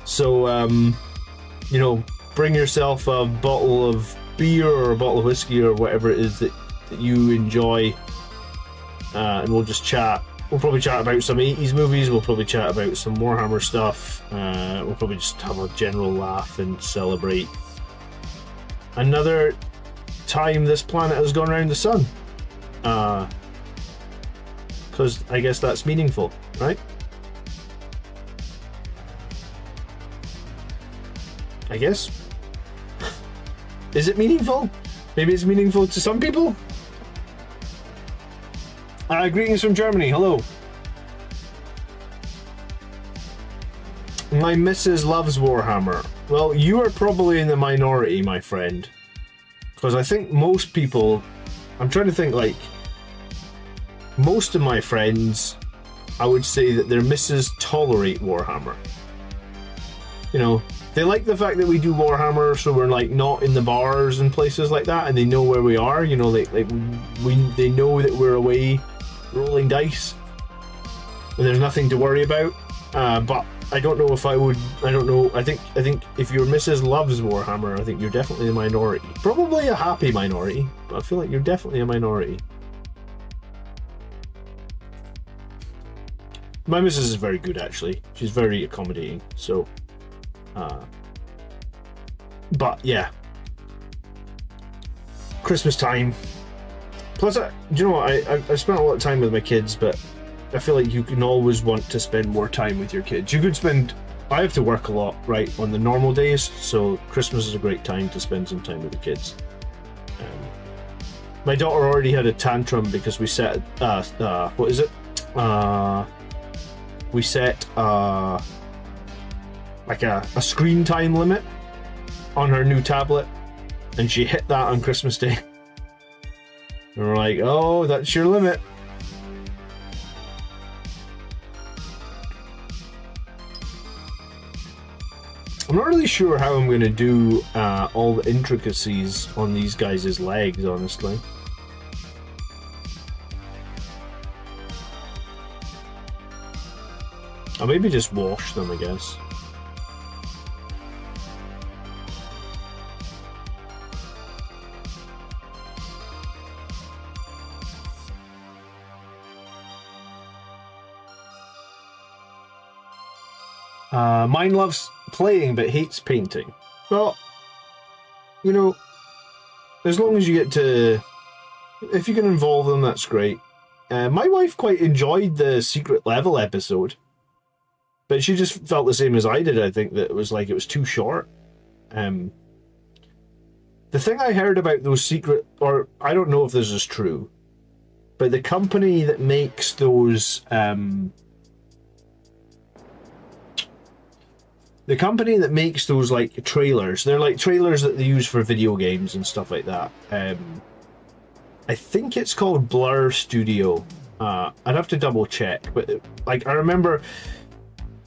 So, you know, bring yourself a bottle of beer or a bottle of whiskey or whatever it is that you enjoy. And we'll just chat. We'll probably chat about some 80s movies, we'll probably chat about some Warhammer stuff. We'll probably just have a general laugh and celebrate another time this planet has gone around the sun. Because I guess that's meaningful, right? I guess. Is it meaningful? Maybe it's meaningful to some people? Greetings from Germany, hello. My missus loves Warhammer. Well, you are probably in the minority, my friend. Because I think most people... I'm trying to think, like... Most of my friends, I would say that their missus tolerate Warhammer. You know, they like the fact that we do Warhammer, so we're like not in the bars and places like that, and they know where we are. You know, they know that we're away rolling dice, and there's nothing to worry about. But I don't know if I would. I don't know. I think if your missus loves Warhammer, I think you're definitely a minority. Probably a happy minority, but I feel like you're definitely a minority. My missus is very good, actually. She's very accommodating. So, but yeah, Christmas time. Plus, do you know what? I spent a lot of time with my kids, but I feel like you can always want to spend more time with your kids. You could spend... I have to work a lot, right, on the normal days, so Christmas is a great time to spend some time with the kids. My daughter already had a tantrum because we set... what is it? We set like a screen time limit on her new tablet, and she hit that on Christmas Day. And we're like, oh, that's your limit. I'm not really sure how I'm going to do all the intricacies on these guys' legs, honestly. I'll maybe just wash them, I guess. Mine loves playing but hates painting. Well, you know, as long as you get to... If you can involve them, that's great. My wife quite enjoyed the secret level episode. But she just felt the same as I did, I think, that it was too short. The thing I heard about those secret... Or, I don't know if this is true. But the company that makes those... The company that makes those, like, trailers, they're like trailers that they use for video games and stuff like that. I think it's called Blur Studio. I'd have to double check, but, like, I remember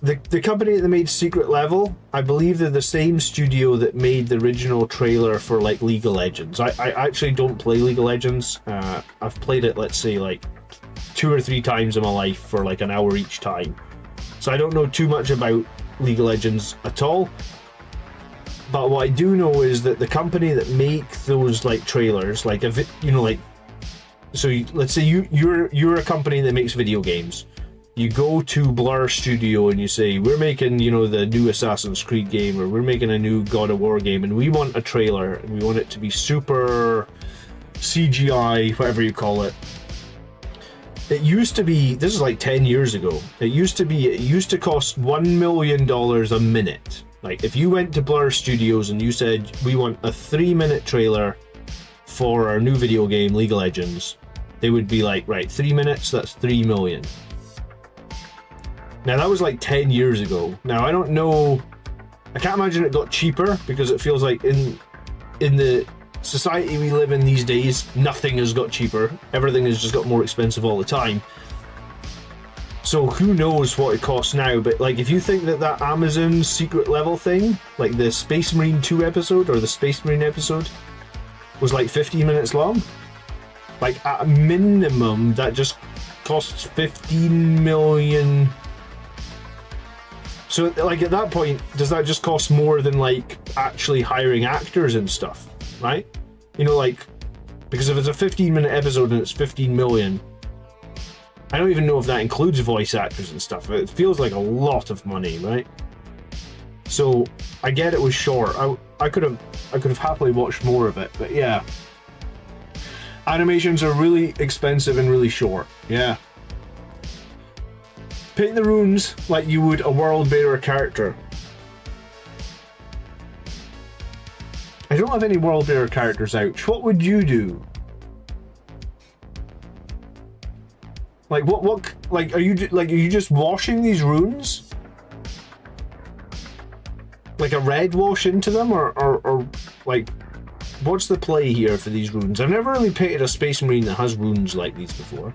the company that made Secret Level, I believe they're the same studio that made the original trailer for, like, League of Legends. I actually don't play League of Legends. I've played it, let's say, like, 2 or 3 times in my life for, like, an hour each time. So I don't know too much about League of Legends at all, but what I do know is that the company that make those, like, trailers, like, you know, like, so let's say you're a company that makes video games. You go to Blur Studio and you say, we're making, you know, the new Assassin's Creed game, or we're making a new God of War game, and we want a trailer, and we want it to be super CGI, whatever you call it. It used to be, this is like 10 years ago, it used to cost $1 million a minute, Like, if you went to Blur Studios and you said, we want a 3-minute trailer for our new video game, League of Legends, they would be like, right, 3 minutes, that's 3 million. Now, that was like 10 years ago. Now, I don't know, I can't imagine it got cheaper, because it feels like in the society we live in these days, nothing has got cheaper. Everything has just got more expensive all the time. So who knows what it costs now, but like if you think that Amazon secret level thing, like the Space Marine 2 episode or the Space Marine episode, was like 15 minutes long, like at a minimum that just costs 15 million. So like at that point, does that just cost more than like actually hiring actors and stuff, right? You know, like, because if it's a 15-minute episode and it's 15 million, I don't even know if that includes voice actors and stuff. It feels like a lot of money, right? So I get it was short. I could have happily watched more of it, but yeah. Animations are really expensive and really short. Yeah. Paint the runes like you would a world bearer character. I don't have any world bearer characters out. What would you do? Like what like are you just washing these runes? Like a red wash into them, or like what's the play here for these runes? I've never really painted a Space Marine that has runes like these before.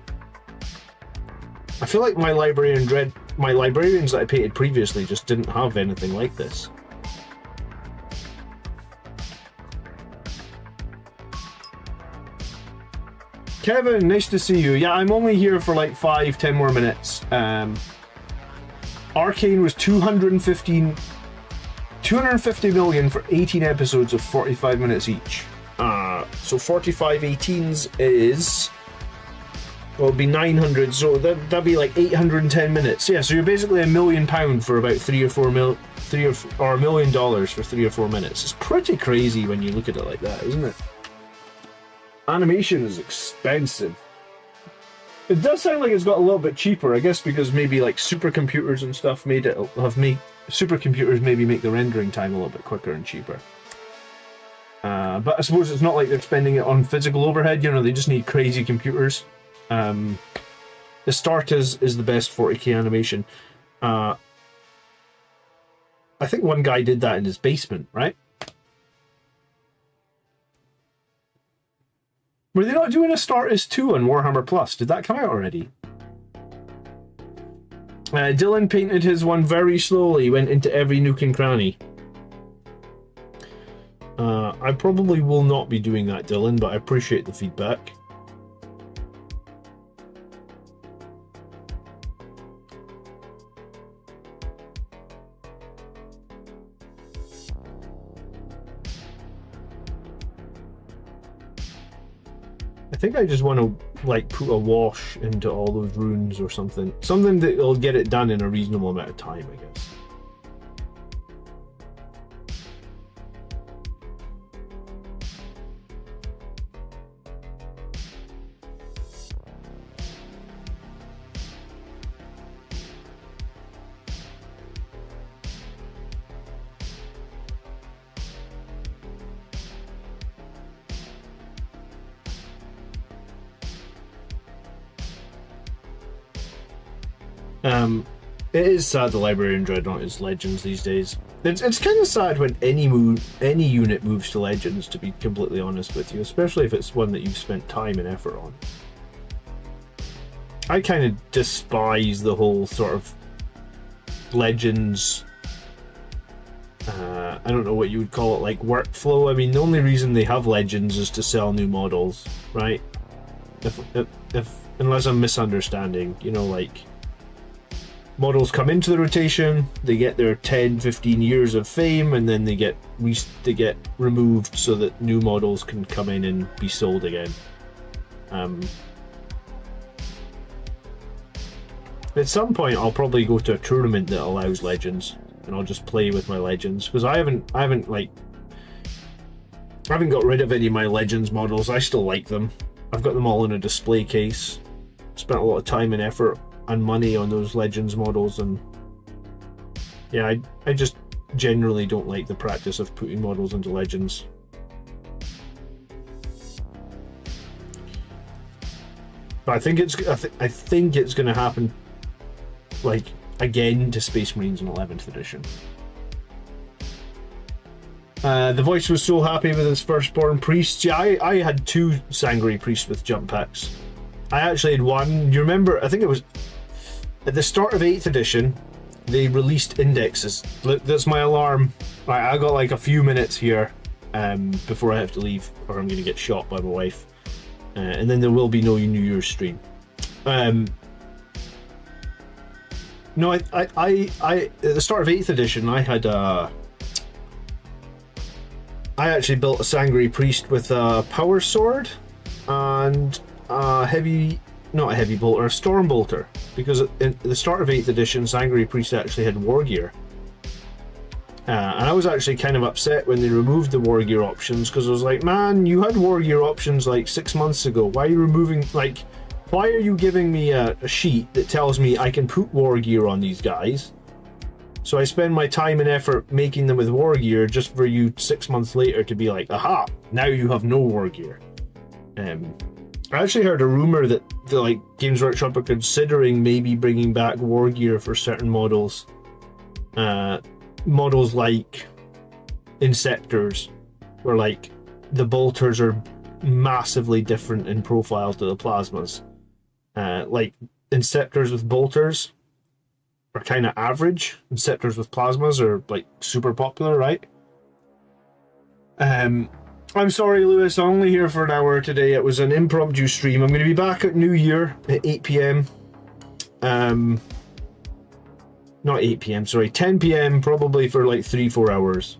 I feel like my librarians that I painted previously just didn't have anything like this. Kevin, nice to see you. Yeah, I'm only here for like 5-10 more minutes. Arcane was 250 million for 18 episodes of 45 minutes each. So 45 18s is, well, it'd be 900, so that'd be like 810 minutes. Yeah, so you're basically £1 million for about $1 million for 3 or 4 minutes. It's pretty crazy when you look at it like that, isn't it? Animation is expensive. It does sound like it's got a little bit cheaper, I guess, because maybe like supercomputers and stuff supercomputers maybe make the rendering time a little bit quicker and cheaper. But I suppose it's not like they're spending it on physical overhead, you know, they just need crazy computers. Astartes is the best 40k animation. I think one guy did that in his basement, right? Were they not doing Astartes 2 on Warhammer Plus? Did that come out already? Dylan painted his one very slowly, went into every nook and cranny. I probably will not be doing that, Dylan, but I appreciate the feedback. I think I just want to like put a wash into all those runes or something. Something that will get it done in a reasonable amount of time, I guess. It is sad the Librarian Dreadnought is Legends these days. It's kind of sad when any unit moves to Legends, to be completely honest with you, especially if it's one that you've spent time and effort on. I kind of despise the whole sort of Legends, I don't know what you would call it, like workflow. I mean, the only reason they have Legends is to sell new models, right? Unless I'm misunderstanding, you know, like models come into the rotation, they get their 10-15 years of fame, and then they get removed so that new models can come in and be sold again. At some point I'll probably go to a tournament that allows Legends, and I'll just play with my Legends, because I haven't got rid of any of my Legends models. I still like them. I've got them all in a display case. Spent a lot of time and effort and money on those Legends models, and yeah, generally don't like the practice of putting models into Legends. But I think it's going to happen, like, again to Space Marines in 11th edition. The voice was so happy with his firstborn priests. Yeah, I had 2 Sangreal priests with jump packs. I actually had one. You remember? I think it was at the start of 8th edition. They released indexes. Look, that's my alarm. Right, I got like a few minutes here before I have to leave, or I'm going to get shot by my wife. And then there will be no New Year's stream. No, I at the start of 8th edition, I had I actually built a Sangreal priest with a power sword and a heavy, not a heavy bolter, a storm bolter, because at the start of 8th edition, Sangreal priest actually had war gear. And I was actually kind of upset when they removed the war gear options, because I was like, man, you had war gear options like 6 months ago. Why are you removing, like, why are you giving me a sheet that tells me I can put war gear on these guys? So I spend my time and effort making them with war gear just for you 6 months later to be like, aha, now you have no war gear. I actually heard a rumor that like Games Workshop are considering maybe bringing back war gear for certain models. Models like Inceptors, where like the bolters are massively different in profile to the plasmas. Like Inceptors with bolters are kind of average. Inceptors with plasmas are like super popular, right? I'm sorry, Lewis, I'm only here for an hour today. It was an impromptu stream. I'm going to be back at New Year at 8 p.m. Not 8 p.m, sorry, 10 p.m, probably for like 3-4 hours.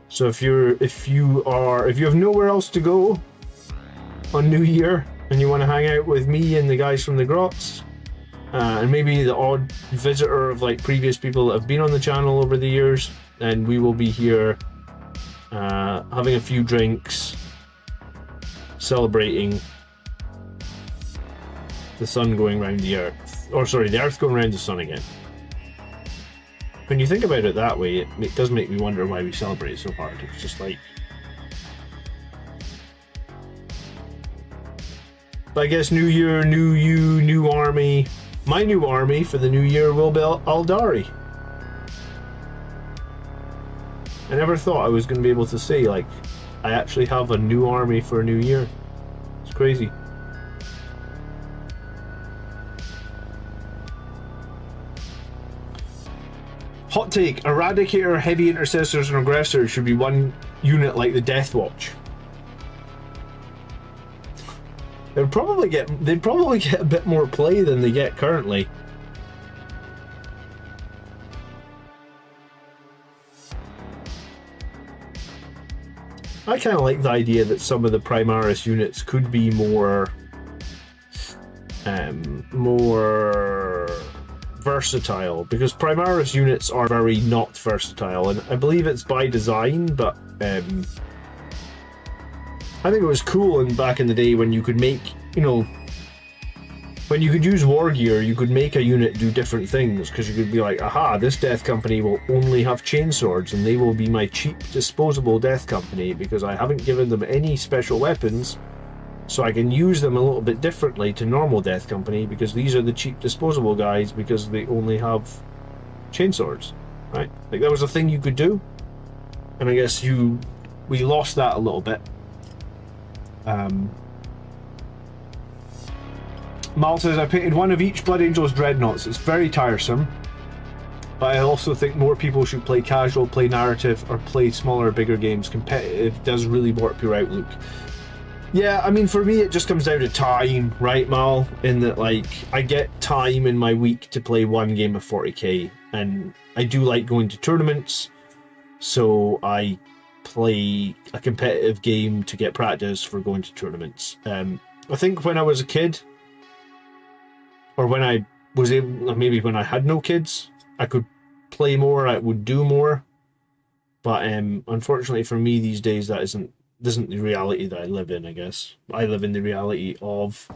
So if you have nowhere else to go on New Year and you want to hang out with me and the guys from the Grots, and maybe the odd visitor of like previous people that have been on the channel over the years, then we will be here having a few drinks, celebrating the sun going around the earth, or sorry, the earth going around the sun again. When you think about it that way, it does make me wonder why we celebrate so hard. It's just like, but I guess New Year, new you, new army. My new army for the new year will be Eldari. I never thought I was going to be able to say, like, I actually have a new army for a new year. It's crazy. Hot take, Eradicator, Heavy Intercessors and Aggressors should be one unit like the Death Watch. They'd probably get a bit more play than they get currently. I kind of like the idea that some of the Primaris units could be more versatile, because Primaris units are very not versatile, and I believe it's by design, but I think it was cool in back in the day when you could make, you know, when you could use war gear, you could make a unit do different things, because you could be like, aha, this death company will only have chainswords and they will be my cheap disposable death company because I haven't given them any special weapons, so I can use them a little bit differently to normal death company because these are the cheap disposable guys because they only have chainswords, right? Like that was a thing you could do, and I guess we lost that a little bit. Mal says, I painted one of each Blood Angel's Dreadnoughts. It's very tiresome, but I also think more people should play casual, play narrative, or play smaller, bigger games. Competitive does really warp your outlook. Yeah, I mean, for me, it just comes down to time, right, Mal? In that, like, I get time in my week to play one game of 40k, and I do like going to tournaments, so I play a competitive game to get practice for going to tournaments. I think when I was a kid, or when I was able, maybe when I had no kids, I could play more, I would do more, but unfortunately for me these days, that isn't the reality that I live in. I guess I live in the reality of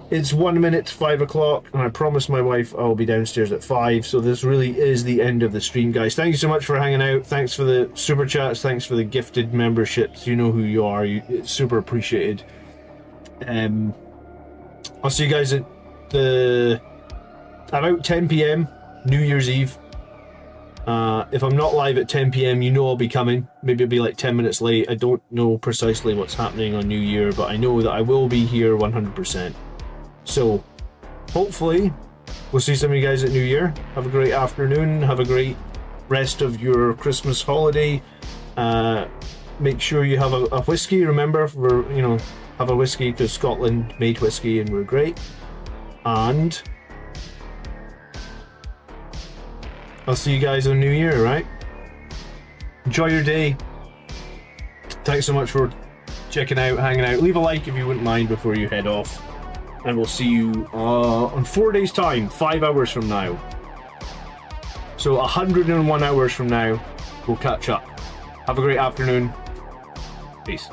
It's 1 minute to 5 o'clock, and I promised my wife I'll be downstairs at 5, so this really is the end of the stream, guys. Thank you so much for hanging out. Thanks for the super chats. Thanks for the gifted memberships. You know who you are. It's super appreciated. I'll see you guys at about 10 p.m. New Year's Eve. If I'm not live at 10 p.m, you know I'll be coming. Maybe I'll be like 10 minutes late. I don't know precisely what's happening on New Year, but I know that I will be here 100%. So, hopefully, we'll see some of you guys at New Year. Have a great afternoon. Have a great rest of your Christmas holiday. Make sure you have a whiskey. Remember, have a whiskey because Scotland made whiskey and we're great. And I'll see you guys on New Year, right? Enjoy your day. Thanks so much for checking out, hanging out. Leave a like if you wouldn't mind before you head off. And we'll see you on 4 days' time, 5 hours from now. So 101 hours from now, we'll catch up. Have a great afternoon. Peace.